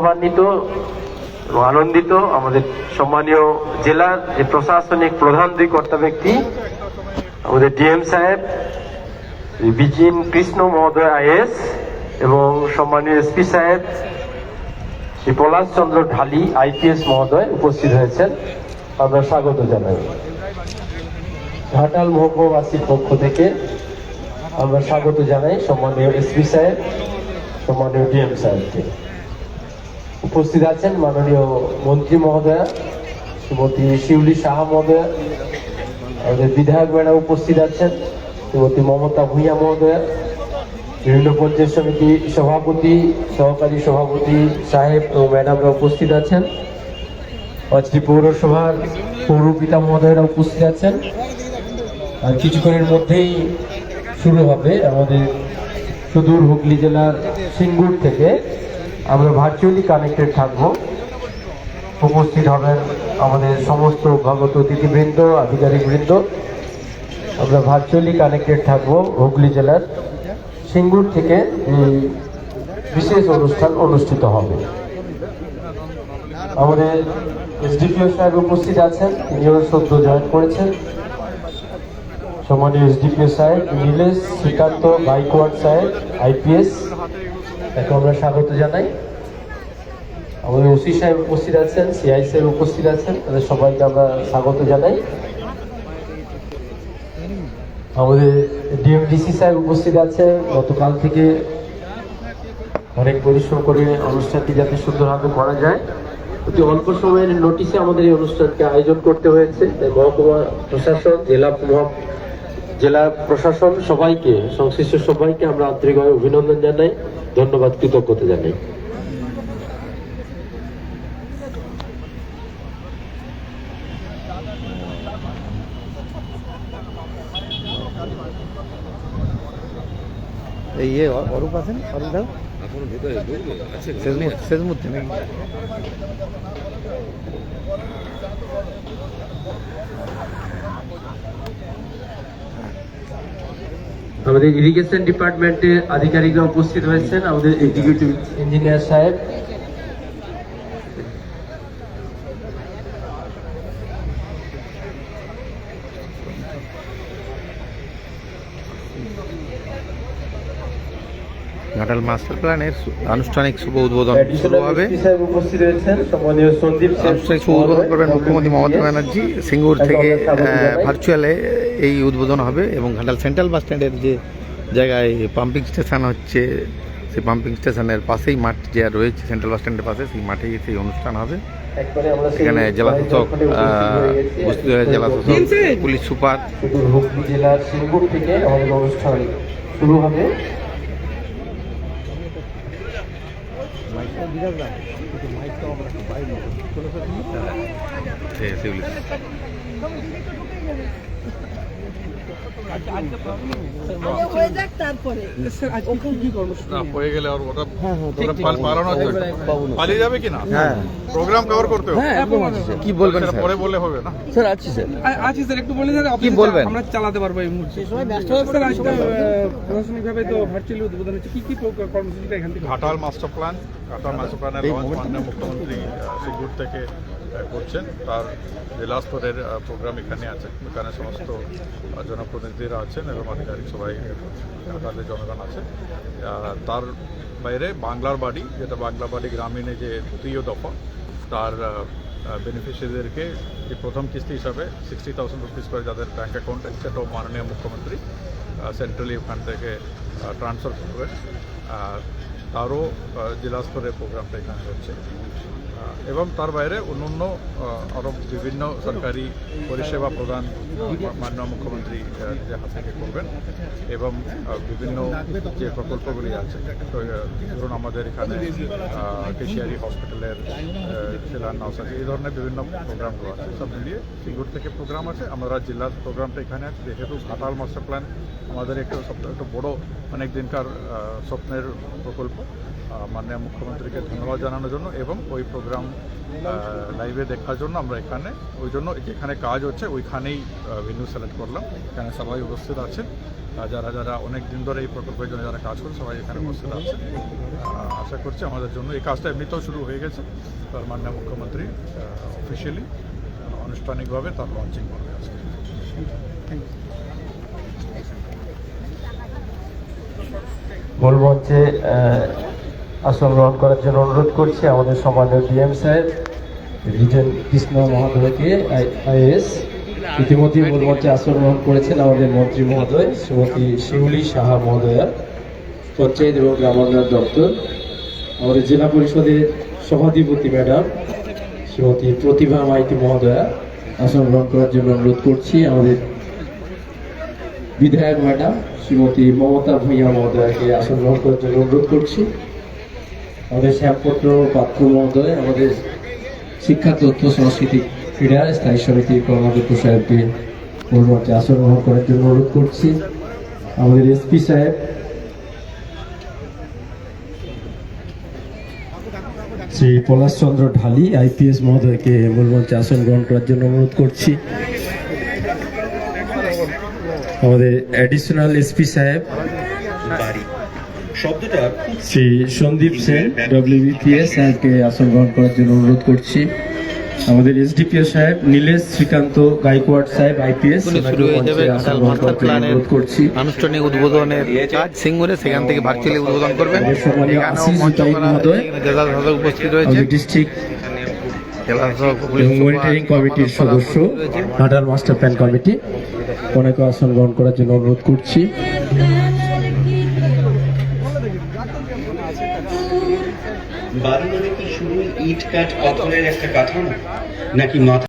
গৌরবান্বিত এবং আনন্দিত আমাদের সম্মানীয় জেলার যে প্রশাসনিক প্রধান দুই কর্তা ব্যক্তি আমাদের ডিএম সাহেব বিজিন কৃষ্ণ মহোদয় আইএস এবং সম্মানীয় এসপি সাহেব শ্রী পলাশ চন্দ্র ঢালি আইপিএস মহোদয় উপস্থিত হয়েছেন। আমরা স্বাগত জানাই। ঘাটাল মহকুমাবাসীর পক্ষ থেকে আমরা স্বাগত জানাই সম্মানীয় এসপি সাহেব, সম্মানীয় ডিএম সাহেবকে। উপস্থিত আছেন মাননীয় মন্ত্রী মহোদয়া শ্রীমতী শিউলি সাহা মহোদয়া, আমাদের বিধায়ক ম্যাডাম উপস্থিত আছেন শ্রীমতী মমতা ভূঁইয়া মহোদয়া, বিভিন্ন পঞ্চায়েত সমিতি সভাপতি, সহকারী সভাপতি সাহেব ও ম্যাডামরা উপস্থিত আছেন। পাঁচটি পৌরসভার পৌরপিতা মহোদয়রা উপস্থিত আছেন। আর কিছুক্ষণের মধ্যেই শুরু হবে আমাদের সুদূর হুগলি জেলার সিঙ্গুর থেকে। আমরা ভার্চুয়ালি কানেক্টেড থাকব। উপস্থিত হবেন আমাদের সমস্ত অভ্যাগত অতিথিবৃন্দ, আধিকারিকবৃন্দ। আমরা ভার্চুয়ালি কানেক্টেড থাকব হুগলি জেলার সিঙ্গুর থেকে। এই বিশেষ অনুষ্ঠান অনুষ্ঠিত হবে। আমাদের এসডিপিও সাহেব উপস্থিত আছেন, তিনিও সদ্য জয়েন করেছেন। সম্মানীয় এসডিপিও সাহেব নীলেশ শ্রীকান্ত গাইকোয়াড় সাহেব আইপিএস, তাকে আমরা স্বাগত জানাই। আমাদের ওসি সাহেব উপস্থিত আছেন, সিআই সাহেব উপস্থিত আছেন, তাদের সবাইকে আমরা স্বাগত জানাই। আমাদের ডিএমডিসি সাহেব উপস্থিত আছেন। গতকাল থেকে অনেক পরিশ্রম করে অনুষ্ঠানটি যাতে সুন্দরভাবে করা যায়, অতি অল্প সময়ের নোটিশে আমাদের এই অনুষ্ঠানকে আয়োজন করতে হয়েছে। মহকুমা প্রশাসন, জেলা প্রশাসন সবাইকে, সংশ্লিষ্ট সবাইকে আমরা আন্তরিকভাবে অভিনন্দন জানাই, ধন্যবাদ, কৃতজ্ঞতা জানাই। এই অরূপ আছেন, অরূপ দাও এখনো ভেতরে শেষ মুহূর্তে নাকি? আমাদের ইরিগেশন ডিপার্টমেন্টের আধিকারিকরা উপস্থিত হয়েছেন। আমাদের এক্সিকিউটিভ ইঞ্জিনিয়ার সাহেব, ঘাটাল মাস্টার প্ল্যানের আনুষ্ঠানিক শুভ উদ্বোধন শুরু হবে। উপস্থিত হয়েছেন সম্মানীয় সন্দীপ আনুষ্ঠানিক শুভ উদ্বোধন করবেন মুখ্যমন্ত্রী মমতা ব্যানার্জি। সিঙ্গুর থেকে ভার্চুয়ালে এই উদ্বোধন হবে এবং ঘাটাল সেন্ট্রাল বাস স্ট্যান্ডের যে জায়গায় পাম্পিং স্টেশন হচ্ছে, সেই পাম্পিং স্টেশনের পাশেই মাঠ যে রয়েছে সেন্ট্রাল বাস স্ট্যান্ডের পাশে, সেই মাঠেই সেই অনুষ্ঠান হবে। এখানে জেলাশাসক উপস্থিত হয়ে জেলাশাসক, পুলিশ সুপার। হুগলি জেলার সিঙ্গুর থেকে আমাদের অনুষ্ঠান শুরু হবে। হয়ে গেলে আর ওটা পালানো পালিয়ে যাবে কিনা, প্রোগ্রাম কভার করতে হবে। কি বলবেন পরে বললে হবে না স্যার? আছি স্যার, আছি স্যার, একটু বলে স্যার কি বলবেন? আমরা চালাতে পারবো এই মুহূর্তে। প্রশাসনিকভাবে তো ভার্চুয়ালি উদ্বোধন হচ্ছে, কি কি কর্মসূচিটা এখান থেকে? ঘাটাল মাস্টার প্ল্যানের লঞ্চ মাননীয় মুখ্যমন্ত্রী সিঙ্গুর থেকে করছেন। তার জেলা স্তরের প্রোগ্রাম এখানে আছে। এখানে সমস্ত জনপ্রতিনিধিরা আছেন এবং আধিকারিক সবাই ঘাটালের জনগণ আছে। তার বাইরে বাংলার বাড়ি, যেটা বাংলা বাড়ি গ্রামীণে যে তৃতীয় দফা, তার বেনিফিশিয়ারিদেরকে যে প্রথম কিস্তি হিসাবে 60,000 রুপিস করে যাদের ব্যাঙ্ক অ্যাকাউন্টে, সেটাও মাননীয় মুখ্যমন্ত্রী সেন্ট্রালি ওখান থেকে ট্রান্সফার করবেন। তারও জেলা স্তরের প্রোগ্রামটা এখানে হচ্ছে। এবং তার বাইরে অন্যান্য আরও বিভিন্ন সরকারি পরিষেবা প্রদান মাননীয় মুখ্যমন্ত্রী নিজের হাত থেকে করবেন। এবং বিভিন্ন যে প্রকল্পগুলি আছে, ধরুন আমাদের এখানে কেশিয়ারি হসপিটালের শিলান্যাস আছে, এই ধরনের বিভিন্ন প্রোগ্রামগুলো আছে। সব মিলিয়ে সিঙ্গুর থেকে প্রোগ্রাম আছে। আমরা জেলার প্রোগ্রামটা এখানে আছে, যেহেতু ঘাটাল মাস্টার প্ল্যান আমাদের একটু বড় অনেক দিনকার স্বপ্নের প্রকল্প। মাননীয় মুখ্যমন্ত্রীকে ধন্যবাদ জানানোর জন্য এবং ওই প্রোগ্রাম লাইভে দেখার জন্য আমরা এখানে, ওই জন্য যেখানে কাজ হচ্ছে ওইখানেই ভেন্যু সিলেক্ট করলাম। এখানে সবাই উপস্থিত আছেন যারা যারা অনেক দিন ধরে এই প্রকল্পের জন্য যারা কাজ করে সবাই এখানে উপস্থিত আছে। আশা করছি আমাদের জন্য এই কাজটা এমনিতেও শুরু হয়ে গেছে, তার মাননীয় মুখ্যমন্ত্রী অফিসিয়ালি আনুষ্ঠানিকভাবে তার লঞ্চিং করবে আজকে। মূল মঞ্চে আসন গ্রহণ করার জন্য অনুরোধ করছি আমাদের সম্মানীয় ডিএম সাহেব রিজন কৃষ্ণ মহোদয়কে আইএস। ইতিমধ্যে মূল মঞ্চে আসন গ্রহণ করেছেন আমাদের মন্ত্রী মহোদয় শ্রীমতী শিউলি সাহা মহোদয়া, পঞ্চায়েত এবং গ্রামোন্নয়ন দপ্তর। আমাদের জেলা পরিষদের সভাধিপতি ম্যাডাম শ্রীমতী প্রতিভা মাইতি মহোদয়া আসন গ্রহণ করার জন্য অনুরোধ করছি। আমাদের বিধায়ক ম্যাডাম শ্রীমতী মমতা ভূঁইয়া মহোদয়কে আসন গ্রহণ করার জন্য অনুরোধ করছি। আমাদের শ্যামপত্র পাত্র মহোদয়, আমাদের শিক্ষা তথ্য সংস্কৃতি ক্রীড়া স্থায়ী সমিতির কর্মাধ্যক্ষ সাহেবকে মূল মঞ্চে আসন গ্রহণ করার জন্য অনুরোধ করছি। আমাদের এসপি সাহেব শ্রী পলাশ চন্দ্র ঢালি আইপিএস মহোদয়কে মূল মঞ্চে আসন গ্রহণ করার জন্য অনুরোধ করছি। আমাদের অ্যাডিশনাল এসপি সাহেব শ্রী সন্দীপ সেন ডব্লিউবিপিএস সাহেবকে আসন গ্রহণ করার জন্য অনুরোধ করছি। আমাদের এসডিপিও সাহেব নীলেশ শ্রীকান্ত গাইকোয়াড় সাহেব আইপিএস শুরু হয়ে যাবে ঘাটাল মাস্টার প্ল্যানের আনুষ্ঠানিক উদ্বোধনের কাজ সিঙ্গুরে, সেখান থেকে ভার্চুয়ালি উদ্বোধন করবেন। এখানেও মঞ্চ করা হয়েছে, এখানে জেলা শাসক উপস্থিত রয়েছে, ডিস্ট্রিক্ট জেলা শাসক এবং মনিটরিং কমিটির সদস্য ঘাটাল মাস্টার প্ল্যান কমিটি অনেকে আসন গ্রহণ করার জন্য অনুরোধ করছি। বাড়ি মানে কি শুধু ইট কাঠ পাথরের একটা কাঠামো, নাকি মাথা